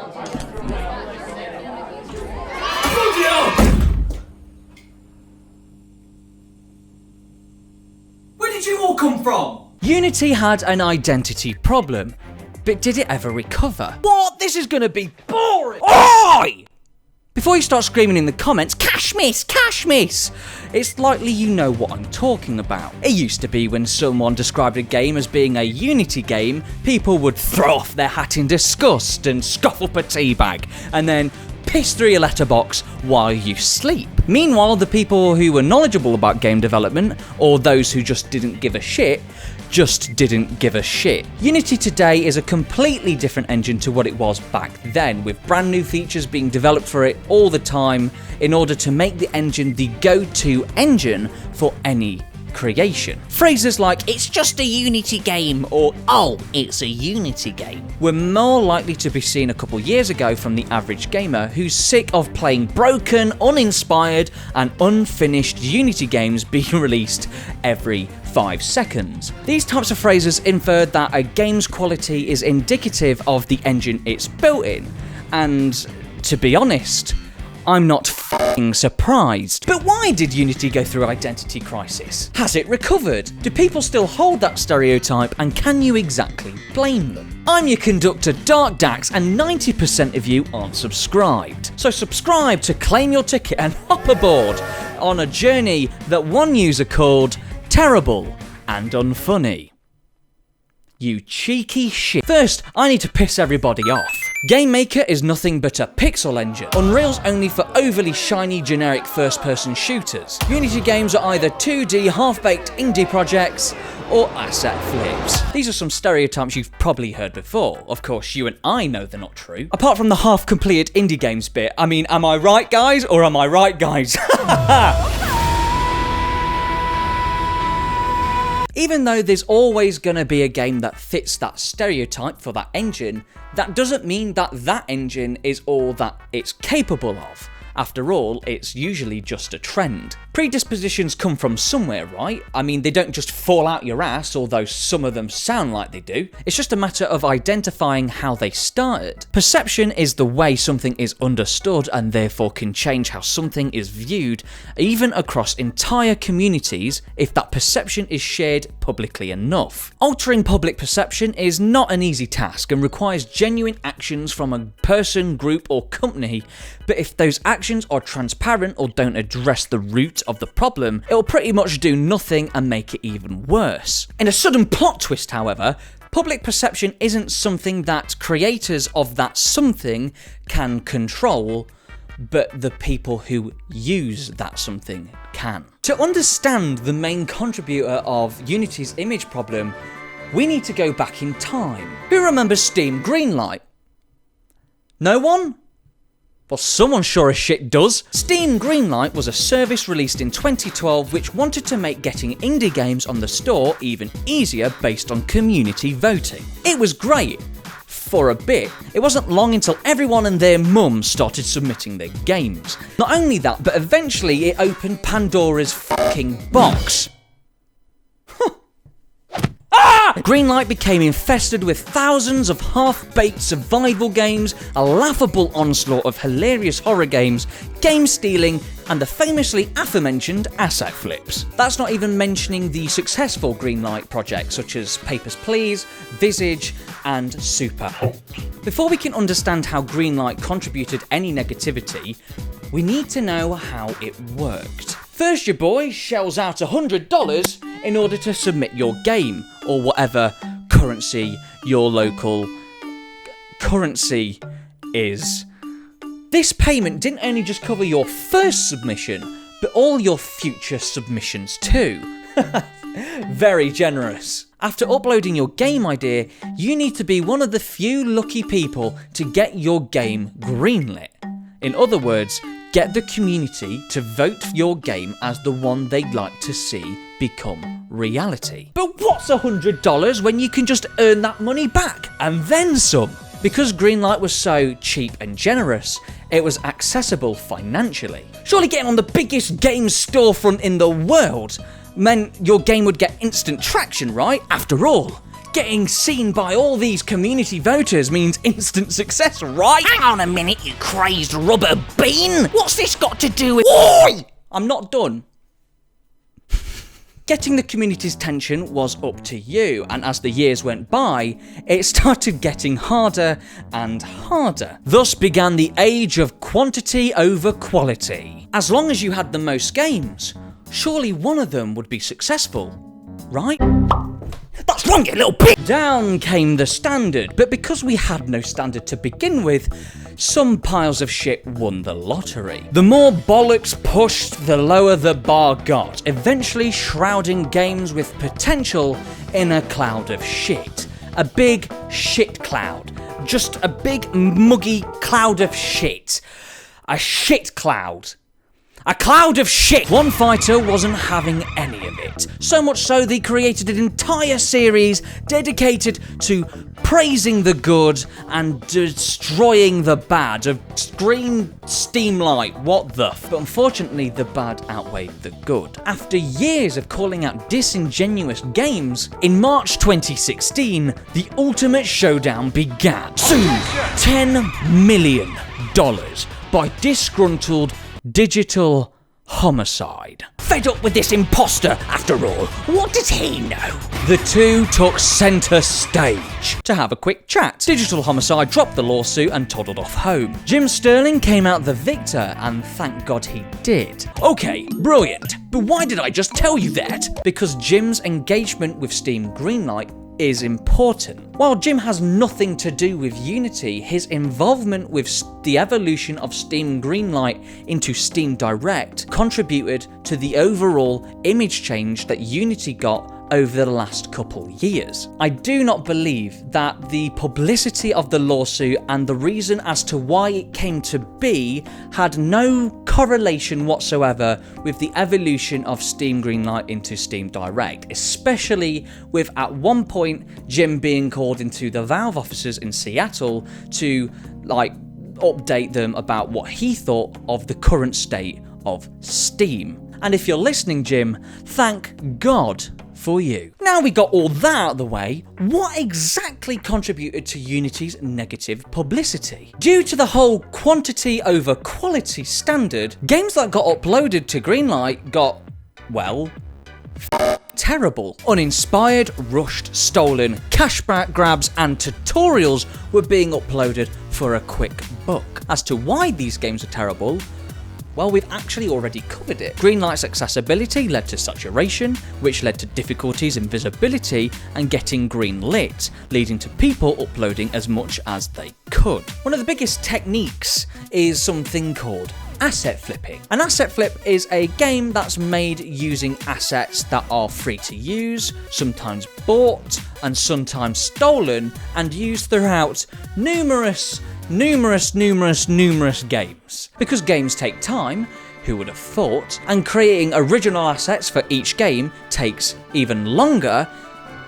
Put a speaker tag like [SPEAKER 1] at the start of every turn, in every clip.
[SPEAKER 1] Where did you all come from?
[SPEAKER 2] Unity had an identity problem, but did it ever recover? What? This is gonna be boring! Oi! Before you start screaming in the comments, cash miss, cash miss! It's likely you know what I'm talking about. It used to be when someone described a game as being a Unity game, people would throw off their hat in disgust and scoff up a tea bag, and then piss through your letterbox while you sleep. Meanwhile, the people who were knowledgeable about game development, or those who just didn't give a shit, just didn't give a shit. Unity today is a completely different engine to what it was back then, with brand new features being developed for it all the time in order to make the engine the go-to engine for any creation. Phrases like, it's just a Unity game, or oh, it's a Unity game, were more likely to be seen a couple years ago from the average gamer who's sick of playing broken, uninspired, and unfinished Unity games being released every 5 seconds. These types of phrases infer that a game's quality is indicative of the engine it's built in, and to be honest, I'm not f***ing surprised. But why did Unity go through identity crisis? Has it recovered? Do people still hold that stereotype, and can you exactly blame them? I'm your conductor, Dark Dax, and 90% of you aren't subscribed. So subscribe to claim your ticket and hop aboard on a journey that one user called terrible and unfunny. You cheeky shit. First, I need to piss everybody off. Game Maker is nothing but a pixel engine. Unreal's only for overly shiny generic first-person shooters. Unity games are either 2D half-baked indie projects or asset flips. These are some stereotypes you've probably heard before. Of course, you and I know they're not true. Apart from the half-completed indie games bit. I mean, am I right, guys? Or am I right, guys? Even though there's always going to be a game that fits that stereotype for that engine, that doesn't mean that that engine is all that it's capable of. After all, it's usually just a trend. Predispositions come from somewhere, right? I mean, they don't just fall out your ass, although some of them sound like they do. It's just a matter of identifying how they started. Perception is the way something is understood and therefore can change how something is viewed, even across entire communities, if that perception is shared publicly enough. Altering public perception is not an easy task and requires genuine actions from a person, group, or company, but if those actions are transparent or don't address the root of the problem, it'll pretty much do nothing and make it even worse. In a sudden plot twist, however, public perception isn't something that creators of that something can control, but the people who use that something can. To understand the main contributor of Unity's image problem, we need to go back in time. Who remembers Steam Greenlight? No one? Well, someone sure as shit does. Steam Greenlight was a service released in 2012 which wanted to make getting indie games on the store even easier based on community voting. It was great. For a bit. It wasn't long until everyone and their mum started submitting their games. Not only that, but eventually it opened Pandora's fucking box. Greenlight became infested with thousands of half-baked survival games, a laughable onslaught of hilarious horror games, game stealing, and the famously aforementioned asset flips. That's not even mentioning the successful Greenlight projects such as Papers, Please, Visage, and Super. Before we can understand how Greenlight contributed any negativity, we need to know how it worked. First, your boy shells out $100 in order to submit your game, or whatever currency your local currency is. This payment didn't only just cover your first submission, but all your future submissions too. Very generous. After uploading your game idea, you need to be one of the few lucky people to get your game greenlit. In other words, get the community to vote your game as the one they'd like to see become reality. But what's $100 when you can just earn that money back and then some? Because Greenlight was so cheap and generous, it was accessible financially. Surely getting on the biggest game storefront in the world meant your game would get instant traction, right? After all, Getting seen by all these community voters means instant success, right?
[SPEAKER 3] Hang on a minute, you crazed rubber bean! What's this got to do with—
[SPEAKER 2] Oi! I'm not done. Getting the community's attention was up to you, and as the years went by, it started getting harder and harder. Thus began the age of quantity over quality. As long as you had the most games, surely one of them would be successful, right?
[SPEAKER 3] That's wrong, you little pig!
[SPEAKER 2] Down came the standard, but because we had no standard to begin with, some piles of shit won the lottery. The more bollocks pushed, the lower the bar got, eventually shrouding games with potential in a cloud of shit. A big shit cloud. Just a big muggy cloud of shit. A shit cloud. A cloud of shit! One fighter wasn't having any of it. So much so they created an entire series dedicated to praising the good and destroying the bad of Greenlight. What the f? But unfortunately, the bad outweighed the good. After years of calling out disingenuous games, in March 2016, the ultimate showdown began. Sued $10 million by disgruntled digital homicide.
[SPEAKER 3] Fed up with this imposter, after all. What does he know?
[SPEAKER 2] The two took centre stage to have a quick chat. Digital Homicide dropped the lawsuit and toddled off home. Jim Sterling came out the victor, and thank God he did. Okay, brilliant. But why did I just tell you that? Because Jim's engagement with Steam Greenlight is important. While Jim has nothing to do with Unity, his involvement with the evolution of Steam Greenlight into Steam Direct contributed to the overall image change that Unity got over the last couple years. I do not believe that the publicity of the lawsuit and the reason as to why it came to be had no correlation whatsoever with the evolution of Steam Greenlight into Steam Direct, especially with at one point Jim being called into the Valve offices in Seattle to update them about what he thought of the current state of Steam. And if you're listening, Jim, thank God for you. Now we got all that out of the way, what exactly contributed to Unity's negative publicity? Due to the whole quantity over quality standard, games that got uploaded to Greenlight got, well, terrible. Uninspired, rushed, stolen, cashback grabs and tutorials were being uploaded for a quick buck. As to why these games are terrible, well, we've actually already covered it. Greenlight's accessibility led to saturation, which led to difficulties in visibility and getting greenlit, leading to people uploading as much as they could. One of the biggest techniques is something called asset flipping. An asset flip is a game that's made using assets that are free to use, sometimes bought and sometimes stolen, and used throughout numerous games. Because games take time, who would have thought, and creating original assets for each game takes even longer,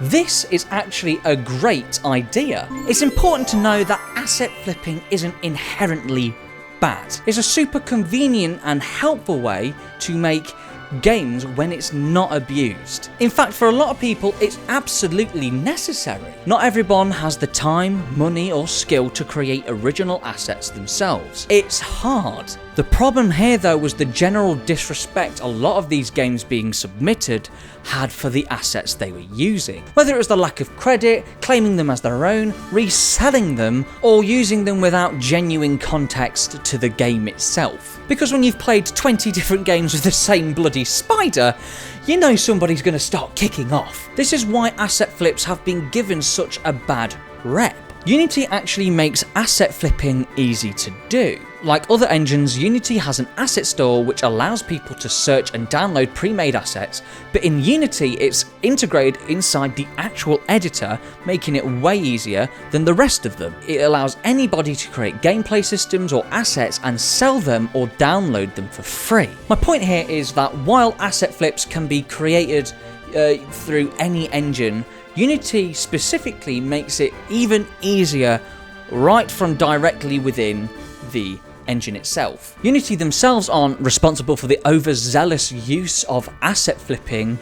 [SPEAKER 2] this is actually a great idea. It's important to know that asset flipping isn't inherently bad. It's a super convenient and helpful way to make games when it's not abused. In fact, for a lot of people, it's absolutely necessary. Not everyone has the time, money, or skill to create original assets themselves. It's hard. The problem here, though, was the general disrespect a lot of these games being submitted had for the assets they were using. Whether it was the lack of credit, claiming them as their own, reselling them, or using them without genuine context to the game itself. Because when you've played 20 different games with the same bloody spider, you know somebody's going to start kicking off. This is why asset flips have been given such a bad rep. Unity actually makes asset flipping easy to do. Like other engines, Unity has an asset store which allows people to search and download pre-made assets, but in Unity it's integrated inside the actual editor, making it way easier than the rest of them. It allows anybody to create gameplay systems or assets and sell them or download them for free. My point here is that while asset flips can be created through any engine, Unity specifically makes it even easier right from directly within the engine itself. Unity themselves aren't responsible for the overzealous use of asset flipping,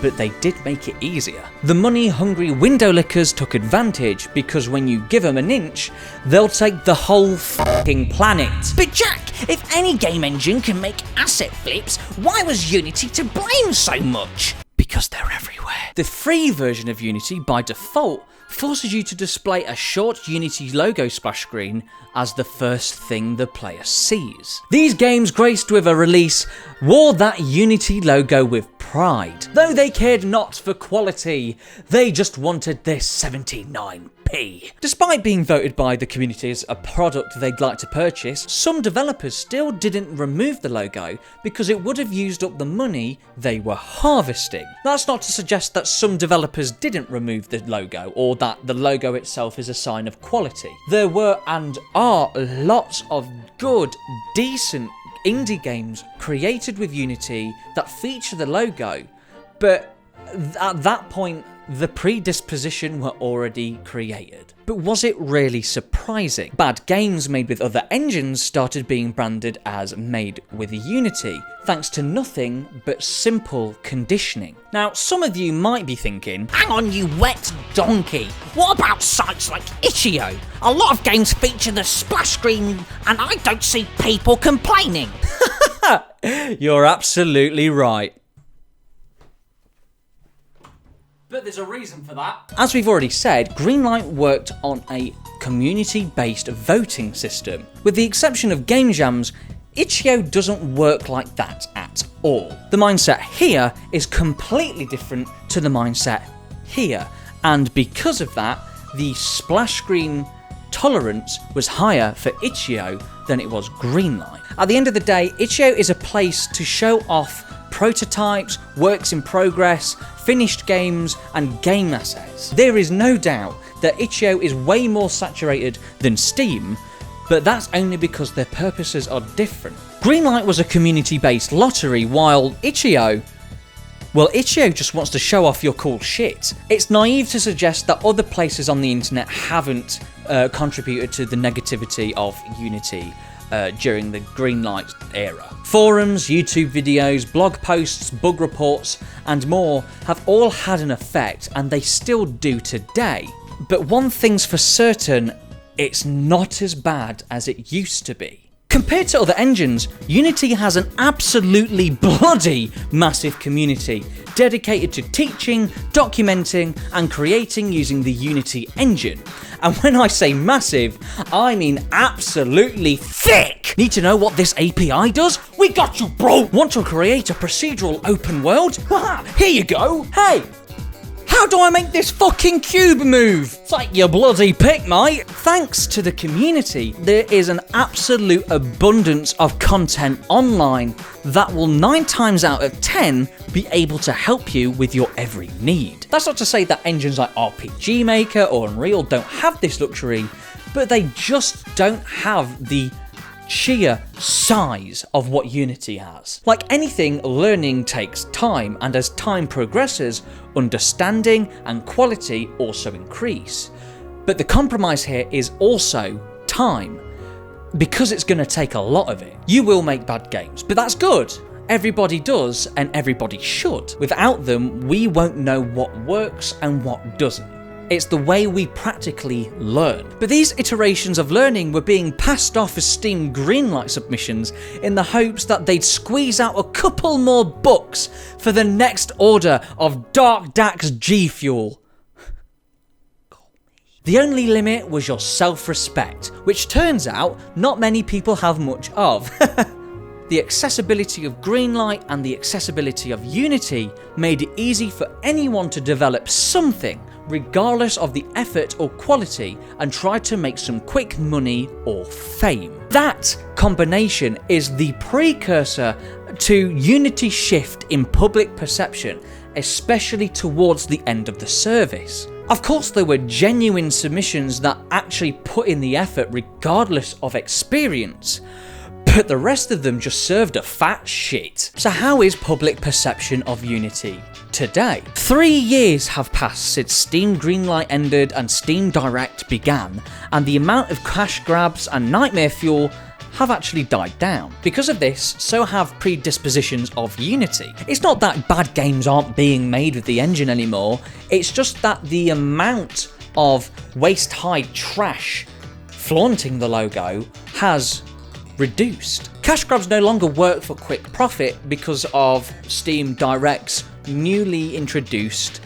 [SPEAKER 2] but they did make it easier. The money-hungry window lickers took advantage because when you give them an inch, they'll take the whole f***ing planet.
[SPEAKER 3] But Jack, if any game engine can make asset flips, why was Unity to blame so much?
[SPEAKER 2] Because they're everywhere. The free version of Unity, by default, forces you to display a short Unity logo splash screen as the first thing the player sees. These games, graced with a release, wore that Unity logo with pride. Though they cared not for quality, they just wanted their 79p. Despite being voted by the community as a product they'd like to purchase, some developers still didn't remove the logo because it would have used up the money they were harvesting. That's not to suggest that some developers didn't remove the logo or that the logo itself is a sign of quality. There were and are lots of good, decent indie games created with Unity that feature the logo, but at that point the predisposition were already created. But was it really surprising? Bad games made with other engines started being branded as made with Unity, thanks to nothing but simple conditioning. Now, some of you might be thinking,
[SPEAKER 3] Hang on, you wet donkey. What about sites like Itch.io? A lot of games feature the splash screen and I don't see people complaining.
[SPEAKER 2] you're absolutely right. But there's a reason for that. As we've already said, Greenlight worked on a community-based voting system. With the exception of game jams, Itch.io doesn't work like that at all. The mindset here is completely different to the mindset here, and because of that, the splash screen tolerance was higher for Itch.io than it was Greenlight. At the end of the day, Itch.io is a place to show off prototypes, works in progress, finished games, and game assets. There is no doubt that Itch.io is way more saturated than Steam, but that's only because their purposes are different. Greenlight was a community-based lottery, while Itch.io just wants to show off your cool shit. It's naive to suggest that other places on the internet haven't contributed to the negativity of Unity during the Greenlight era. Forums, YouTube videos, blog posts, bug reports, and more have all had an effect, and they still do today. But one thing's for certain, it's not as bad as it used to be. Compared to other engines, Unity has an absolutely bloody massive community dedicated to teaching, documenting, and creating using the Unity engine. And when I say massive, I mean absolutely thick! Need to know what this API does? We got you, bro! Want to create a procedural open world? Haha, here you go! Hey! How do I make this fucking cube move? Take your bloody pick, mate! Thanks to the community, there is an absolute abundance of content online that will 9 times out of 10 be able to help you with your every need. That's not to say that engines like RPG Maker or Unreal don't have this luxury, but they just don't have the sheer size of what Unity has. Like anything, learning takes time, and as time progresses, understanding and quality also increase. But the compromise here is also time, because it's going to take a lot of it. You will make bad games, but that's good. Everybody does, and everybody should. Without them, we won't know what works and what doesn't. It's the way we practically learn. But these iterations of learning were being passed off as Steam Greenlight submissions in the hopes that they'd squeeze out a couple more bucks for the next order of Dark Dax G Fuel. The only limit was your self-respect, which turns out not many people have much of. The accessibility of Greenlight and the accessibility of Unity made it easy for anyone to develop something, regardless of the effort or quality, and try to make some quick money or fame. That combination is the precursor to Unity's shift in public perception, especially towards the end of the service. Of course, there were genuine submissions that actually put in the effort regardless of experience, but the rest of them just served a fat shit. So how is public perception of Unity today? 3 years have passed since Steam Greenlight ended and Steam Direct began, and the amount of cash grabs and nightmare fuel have actually died down. Because of this, so have predispositions of Unity. It's not that bad games aren't being made with the engine anymore, it's just that the amount of waist-high trash flaunting the logo has reduced. Cash grabs no longer work for quick profit because of Steam Direct's newly introduced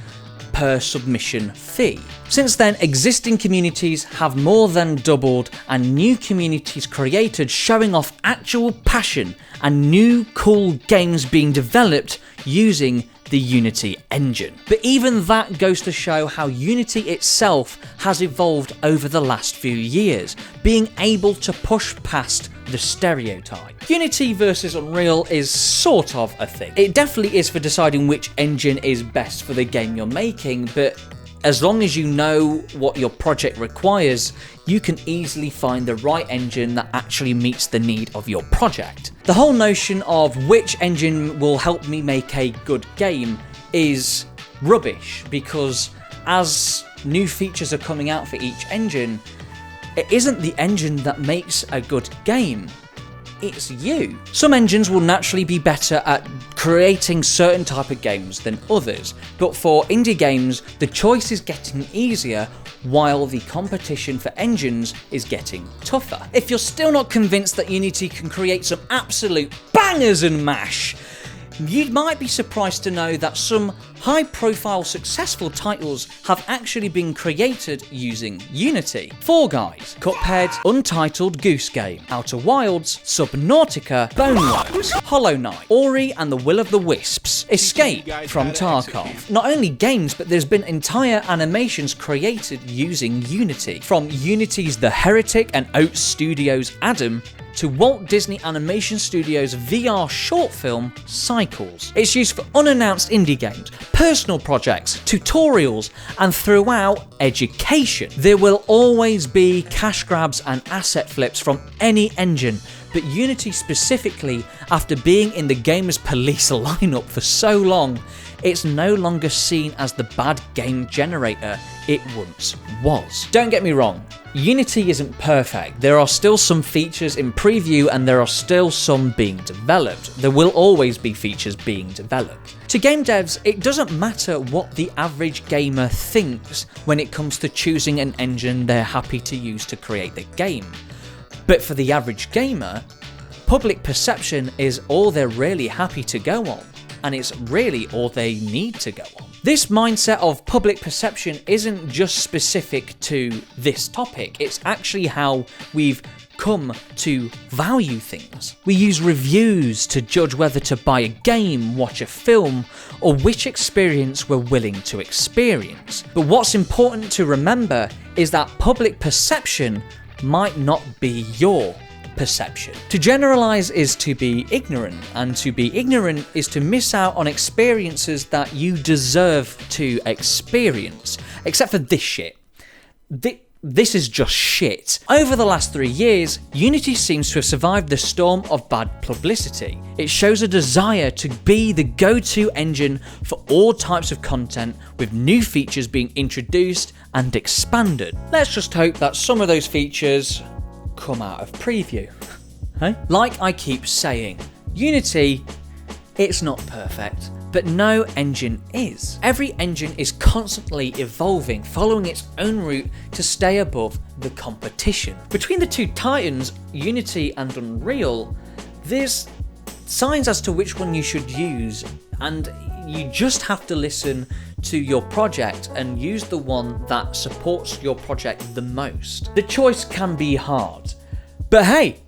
[SPEAKER 2] per submission fee. Since then, existing communities have more than doubled and new communities created showing off actual passion and new cool games being developed using the Unity engine. But even that goes to show how Unity itself has evolved over the last few years, being able to push past the stereotype. Unity versus Unreal is sort of a thing. It definitely is for deciding which engine is best for the game you're making, but as long as you know what your project requires, you can easily find the right engine that actually meets the need of your project. The whole notion of which engine will help me make a good game is rubbish, because as new features are coming out for each engine, it isn't the engine that makes a good game, it's you. Some engines will naturally be better at creating certain type of games than others, but for indie games, the choice is getting easier while the competition for engines is getting tougher. If you're still not convinced that Unity can create some absolute bangers and mash, you might be surprised to know that some high-profile successful titles have actually been created using Unity. Fall Guys, Cuphead, Untitled Goose Game, Outer Wilds, Subnautica, Boneworks, Hollow Knight, Ori and the Will of the Wisps, Escape from Tarkov. Not only games, but there's been entire animations created using Unity. From Unity's The Heretic and Oats Studios' Adam, to Walt Disney Animation Studios' VR short film, Cycles. It's used for unannounced indie games, personal projects, tutorials, and throughout education. There will always be cash grabs and asset flips from any engine, but Unity specifically, after being in the Gamers Police lineup for so long, it's no longer seen as the bad game generator it once was. Don't get me wrong, Unity isn't perfect. There are still some features in preview and there are still some being developed. There will always be features being developed. To game devs, it doesn't matter what the average gamer thinks when it comes to choosing an engine they're happy to use to create the game. But for the average gamer, public perception is all they're really happy to go on, and it's really all they need to go on. This mindset of public perception isn't just specific to this topic, it's actually how we've come to value things. We use reviews to judge whether to buy a game, watch a film, or which experience we're willing to experience. But what's important to remember is that public perception might not be your perception. To generalize is to be ignorant, and to be ignorant is to miss out on experiences that you deserve to experience. Except for this shit. This is just shit. Over the last 3 years, Unity seems to have survived the storm of bad publicity. It shows a desire to be the go-to engine for all types of content, with new features being introduced and expanded. Let's just hope that some of those features come out of preview. Hey? Like I keep saying, Unity, it's not perfect, but no engine is. Every engine is constantly evolving, following its own route to stay above the competition. Between the two titans, Unity and Unreal, there's signs as to which one you should use, and you just have to listen to your project and use the one that supports your project the most. The choice can be hard, but hey,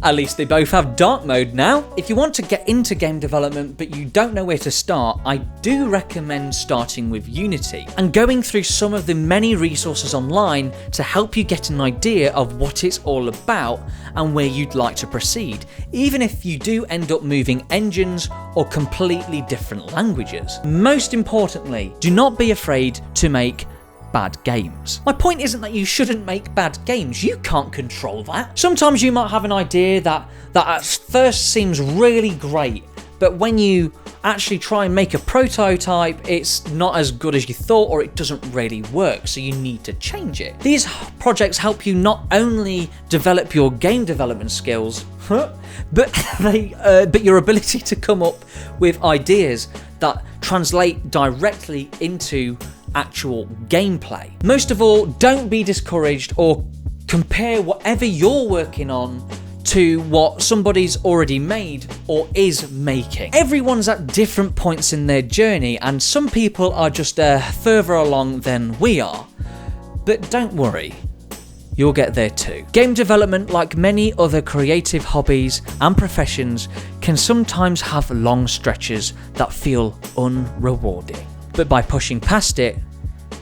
[SPEAKER 2] at least they both have dark mode now. If you want to get into game development but you don't know where to start, I do recommend starting with Unity and going through some of the many resources online to help you get an idea of what it's all about and where you'd like to proceed, even if you do end up moving engines or completely different languages. Most importantly, do not be afraid to make bad games. My point isn't that you shouldn't make bad games, you can't control that. Sometimes you might have an idea that at first seems really great, but when you actually try and make a prototype, it's not as good as you thought, or it doesn't really work, so you need to change it. These projects help you not only develop your game development skills, but your ability to come up with ideas that translate directly into actual gameplay. Most of all, don't be discouraged or compare whatever you're working on to what somebody's already made or is making. Everyone's at different points in their journey, and some people are just further along than we are. But don't worry, you'll get there too. Game development, like many other creative hobbies and professions, can sometimes have long stretches that feel unrewarding. But by pushing past it,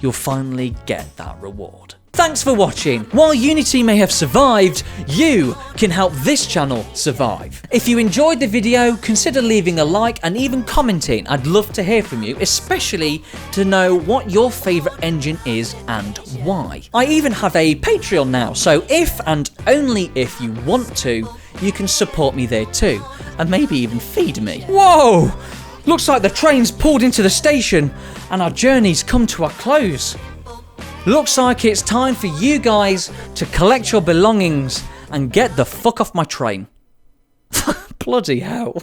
[SPEAKER 2] you'll finally get that reward. Thanks for watching. While Unity may have survived, you can help this channel survive. If you enjoyed the video, consider leaving a like and even commenting. I'd love to hear from you, especially to know what your favourite engine is and why. I even have a Patreon now, so if and only if you want to, you can support me there too, and maybe even feed me. Whoa! Looks like the train's pulled into the station and our journey's come to a close. Looks like it's time for you guys to collect your belongings and get the fuck off my train. Bloody hell.